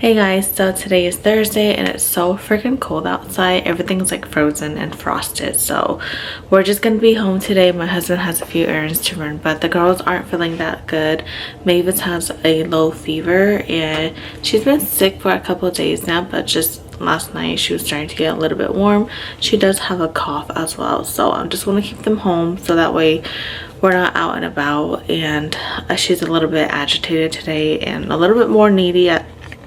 Hey guys, so today is Thursday and it's so freaking cold outside. Everything's like frozen and frosted, so we're just gonna be home today. My husband has a few errands to run, but the girls aren't feeling that good. Mavis has a low fever and she's been sick for a couple of days now, but just last night she was starting to get a little bit warm. She does have a cough as well, so I'm just want to keep them home so that way we're not out and about. And she's a little bit agitated today and a little bit more needy,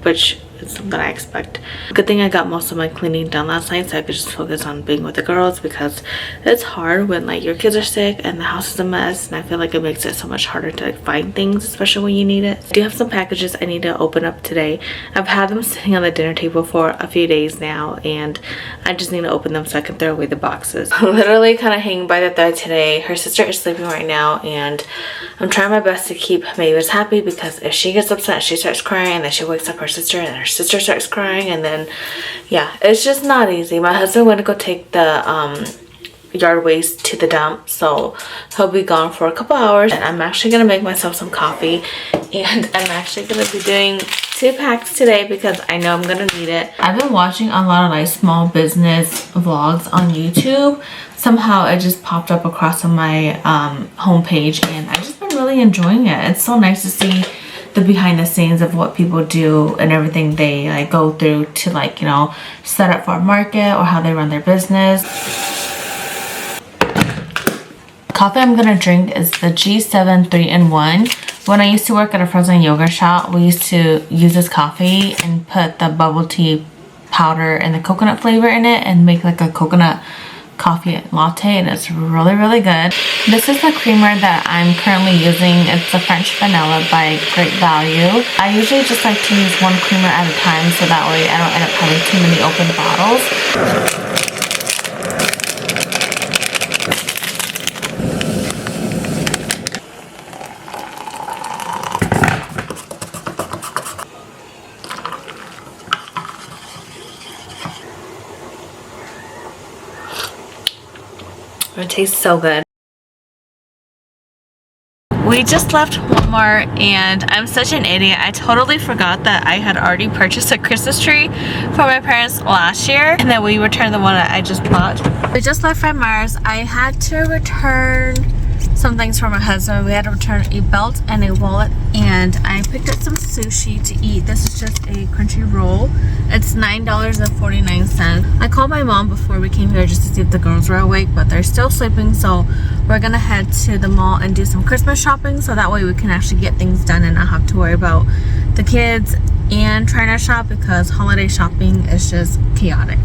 which is something I expect. Good thing I got most of my cleaning done last night so I could just focus on being with the girls, because it's hard when like your kids are sick and the house is a mess, and I feel like it makes it so much harder to like find things, especially when you need it. I do have some packages I need to open up today. I've had them sitting on the dinner table for a few days now and I just need to open them so I can throw away the boxes. Literally kind of hanging by the thread today. Her sister is sleeping right now and I'm trying my best to keep Mavis happy, because if she gets upset she starts crying and then she wakes up her sister and her sister starts crying, and then yeah, it's just not easy. My husband went to go take the yard waste to the dump, so he'll be gone for a couple hours, and I'm actually gonna make myself some coffee, and I'm actually gonna be doing 2 packs today because I know I'm gonna need it. I've been watching a lot of like small business vlogs on YouTube. Somehow it just popped up across on my homepage and I've just been really enjoying it. It's so nice to see the behind the scenes of what people do and everything they like go through to, like, you know, set up for a market or how they run their business. Coffee I'm gonna drink is the G7 3-in-1. When I used to work at a frozen yogurt shop, we used to use this coffee and put the bubble tea powder and the coconut flavor in it and make like a coconut coffee latte, and it's really good. This is the creamer that I'm currently using. It's the French Vanilla by Great Value. I usually just like to use one creamer at a time so that way I don't end up having too many open bottles. It tastes so good. We just left Walmart and I'm such an idiot. I totally forgot that I had already purchased a Christmas tree for my parents last year, and then we returned the one that I just bought. We just left Fred Meyer's. I had to return some things for my husband. We had to return a belt and a wallet, and I picked up some sushi to eat. This is just a crunchy roll. It's $9.49. I called my mom before we came here just to see if the girls were awake, but they're still sleeping, so we're gonna head to the mall and do some Christmas shopping so that way we can actually get things done and not have to worry about the kids and trying to shop, because holiday shopping is just chaotic.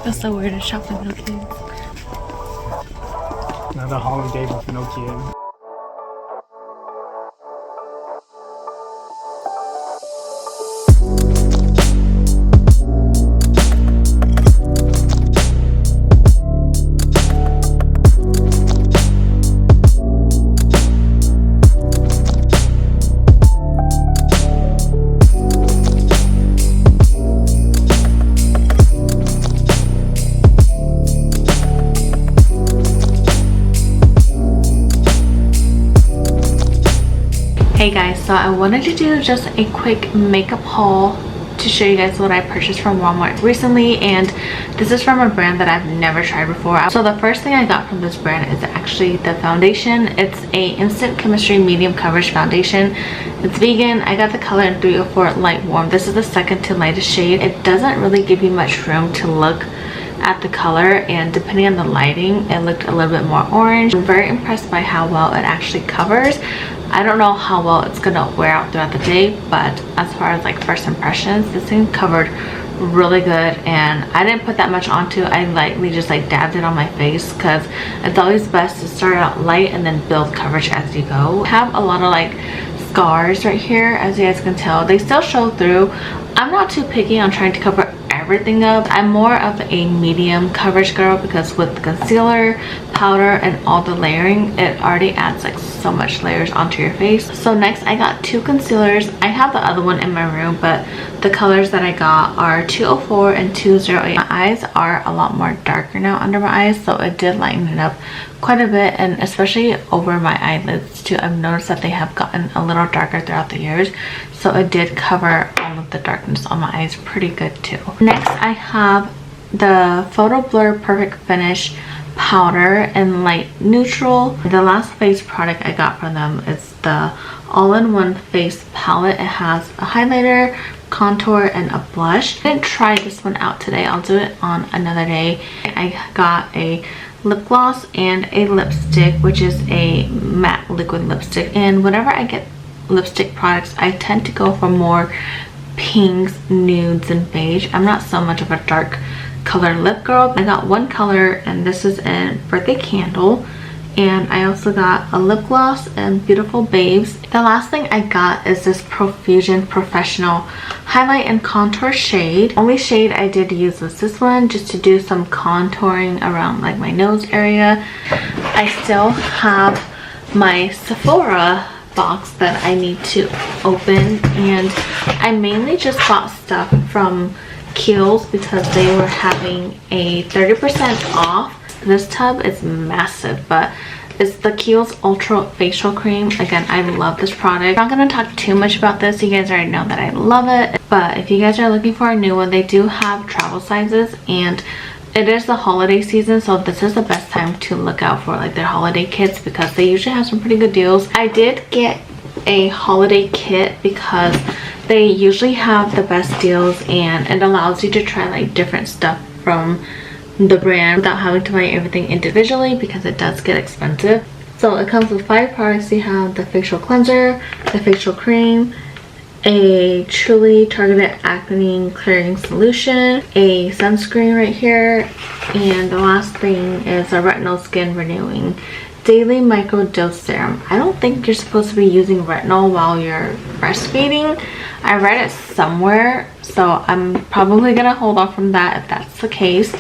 That's so weird to shop with no kids. Another holiday with no kids. Hey guys, so I wanted to do just a quick makeup haul to show you guys what I purchased from Walmart recently, and this is from a brand that I've never tried before. So the first thing I got from this brand is actually the foundation. It's a Instant Chemistry medium coverage foundation. It's vegan. I got the color in 304 light warm. This is the second to lightest shade. It doesn't really give you much room to look at the color, and depending on the lighting it looked a little bit more orange. I'm very impressed by how well it actually covers. I don't know how well it's gonna wear out throughout the day, but as far as like first impressions, this thing covered really good, and I didn't put that much onto. I lightly just like dabbed it on my face, because it's always best to start out light and then build coverage as you go. I have a lot of like scars right here, as you guys can tell. They still show through. I'm not too picky on trying to cover everything up. I'm more of a medium coverage girl, because with concealer, powder and all the layering, it already adds like so much layers onto your face. So next I got 2 concealers. I have the other one in my room, but the colors that I got are 204 and 208. My eyes are a lot more darker now under my eyes, so it did lighten it up quite a bit, and especially over my eyelids too. I've noticed that they have gotten a little darker throughout the years, so it did cover all of the darkness on my eyes pretty good too. Next I have the Photo Blur Perfect Finish powder in light neutral. The last face product I got from them is the all-in-one face palette. It has a highlighter, contour, and a blush. I didn't try this one out today. I'll do it on another day. I got a lip gloss and a lipstick, which is a matte liquid lipstick, and whenever I get lipstick products I tend to go for more pinks, nudes, and beige. I'm not so much of a dark color lip girl. I got one color, and this is in Birthday Candle, and I also got a lip gloss and Beautiful Babes. The last thing I got is this Profusion Professional highlight and contour shade. Only shade I did use was this one, just to do some contouring around like my nose area. I still have my Sephora box that I need to open, and I mainly just bought stuff from Kiehl's because they were having a 30% off. This tub is massive, but it's the Kiehl's Ultra Facial Cream. Again, I love this product. I'm not going to talk too much about this. You guys already know that I love it. But if you guys are looking for a new one, they do have travel sizes, and it is the holiday season, so this is the best time to look out for like their holiday kits because they usually have some pretty good deals. I did get a holiday kit because they usually have the best deals, and it allows you to try like different stuff from the brand without having to buy everything individually because it does get expensive. So it comes with 5 products. You have the facial cleanser, the facial cream, a truly targeted acne clearing solution, a sunscreen right here, and the last thing is a retinol skin renewing daily microdose serum. I don't think you're supposed to be using retinol while you're breastfeeding. I read it somewhere, so I'm probably gonna hold off from that if that's the case.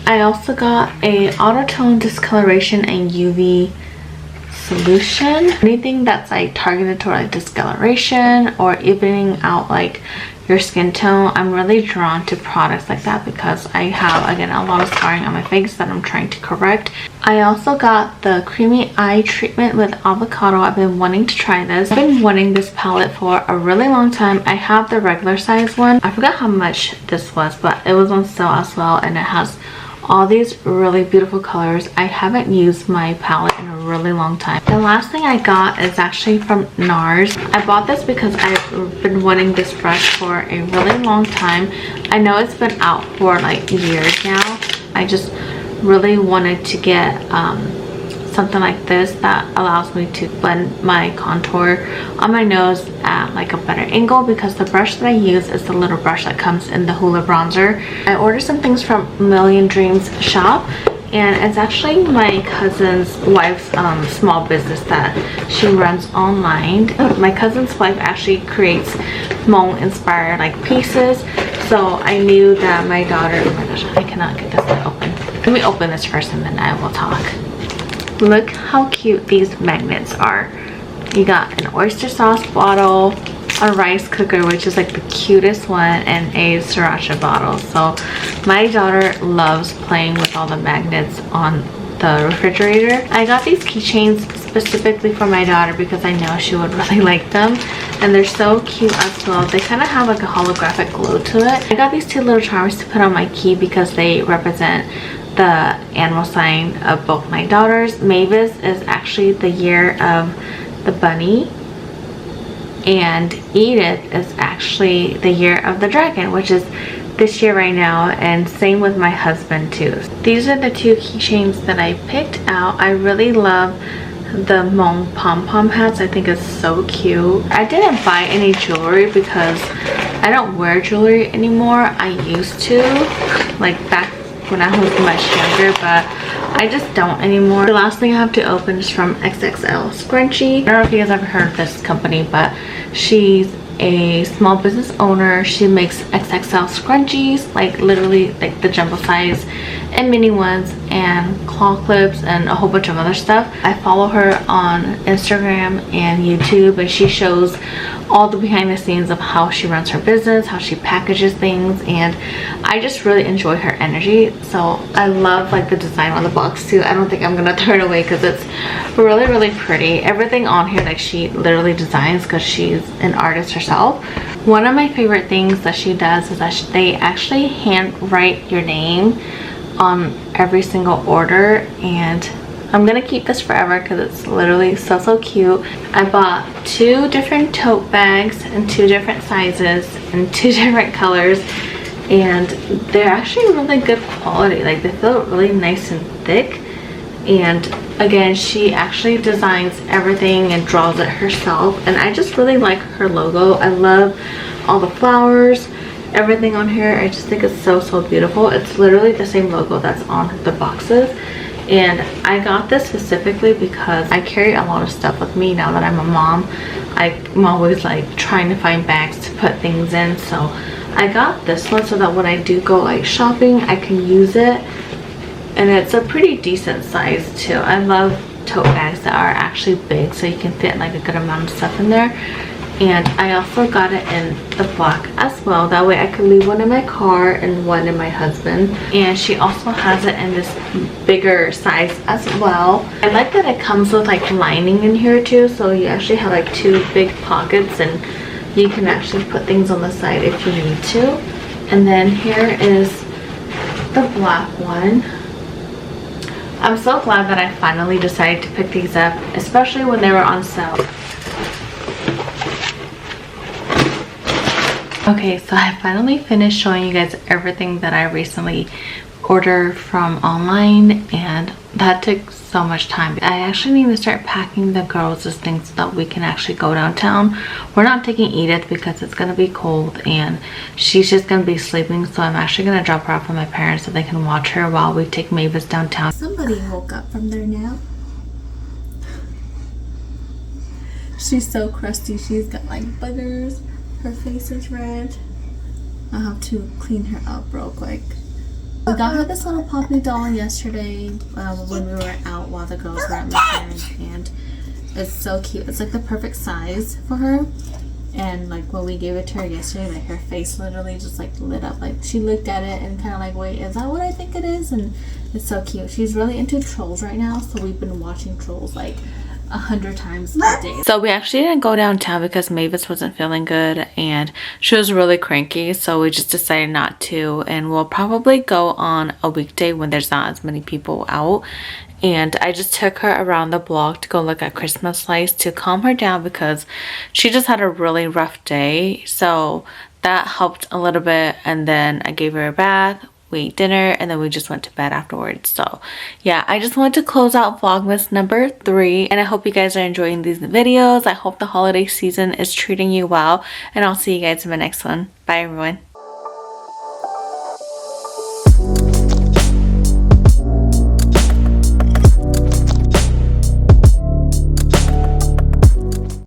I also got a auto tone discoloration and UV solution. Anything that's like targeted toward like discoloration or evening out like your skin tone. I'm really drawn to products like that because I have, again, a lot of scarring on my face that I'm trying to correct. I also got the creamy eye treatment with avocado. I've been wanting to try this. I've been wanting this palette for a really long time. I have the regular size one. I forgot how much this was, but it was on sale as well, and it has all these really beautiful colors. I haven't used my palette in a really long time. The last thing I got is actually from NARS. I bought this because I've been wanting this brush for a really long time. I know it's been out for like years now. I just really wanted to get something like this that allows me to blend my contour on my nose at like a better angle, because the brush that I use is the little brush that comes in the Hoola bronzer. I ordered some things from Million Dreams shop, and it's actually my cousin's wife's small business that she runs online. My cousin's wife actually creates Hmong inspired like pieces, so I knew that my daughter, oh my gosh, I cannot get this thing open. Let me open this first and then I will talk. Look how cute these magnets are. You got an oyster sauce bottle, a rice cooker, which is like the cutest one, and a sriracha bottle. So my daughter loves playing with all the magnets on the refrigerator. I got these keychains specifically for my daughter because I know she would really like them, and they're so cute as well. They kind of have like a holographic glow to it. I got these 2 little charms to put on my key because they represent the animal sign of both my daughters. Mavis is actually the year of the bunny, and Edith is actually the year of the dragon, which is this year right now, and same with my husband too. These are the 2 keychains that I picked out. I really love the Hmong pom-pom hats. I think it's so cute. I didn't buy any jewelry because I don't wear jewelry anymore. I used to, like back when I was much younger, but I just don't anymore. The last thing I have to open is from XXL Scrunchie. I don't know if you guys ever heard of this company, but she's a small business owner. She makes XXL scrunchies, like literally like the jumbo size, and mini ones and claw clips and a whole bunch of other stuff. I follow her on Instagram and YouTube, and she shows all the behind the scenes of how she runs her business, how she packages things, and I just really enjoy her energy. So I love like the design on the box too. I don't think I'm gonna throw it away because it's really pretty. Everything on here like she literally designs because she's an artist herself. One of my favorite things that she does is that they actually hand write your name on every single order, and I'm gonna keep this forever because it's literally so cute. I bought 2 different tote bags in 2 different sizes and 2 different colors, and they're actually really good quality. Like they feel really nice and thick. And again, she actually designs everything and draws it herself, and I just really like her logo. I love all the flowers, everything on here. I just think it's so beautiful. It's literally the same logo that's on the boxes, and I got this specifically because I carry a lot of stuff with me now that I'm a mom. I'm always like trying to find bags to put things in, so I got this one so that when I do go like shopping, I can use it. And it's a pretty decent size too. I love tote bags that are actually big so you can fit like a good amount of stuff in there. And I also got it in the black as well. That way I could leave one in my car and one in my husband. And she also has it in this bigger size as well. I like that it comes with like lining in here too. So you actually have like 2 big pockets, and you can actually put things on the side if you need to. And then here is the black one. I'm so glad that I finally decided to pick these up, especially when they were on sale. Okay, so I finally finished showing you guys everything that I recently ordered from online, and that took so much time. I actually need to start packing the girls' things so that we can actually go downtown. We're not taking Edith because it's gonna be cold and she's just gonna be sleeping, so I'm actually gonna drop her off with my parents so they can watch her while we take Mavis downtown. Somebody woke up from their nap. She's so crusty. She's got like buggers. Her face is red. I'll have to clean her up real quick. We got her this little puppy doll yesterday when we were out while the girls were at my parents', and it's so cute. It's like the perfect size for her. And like when we gave it to her yesterday, like her face literally just like lit up. Like she looked at it and kind of like, wait, is that what I think it is? And it's so cute. She's really into Trolls right now, so we've been watching Trolls like 100 times a day. So we actually didn't go downtown because Mavis wasn't feeling good and she was really cranky, so we just decided not to, and we'll probably go on a weekday when there's not as many people out. And I just took her around the block to go look at Christmas lights to calm her down because she just had a really rough day, so that helped a little bit. And then I gave her a bath, we ate dinner, and then we just went to bed afterwards. So yeah, I just wanted to close out Vlogmas number 3, and I hope you guys are enjoying these videos. I hope the holiday season is treating you well, and I'll see you guys in the next one. Bye everyone.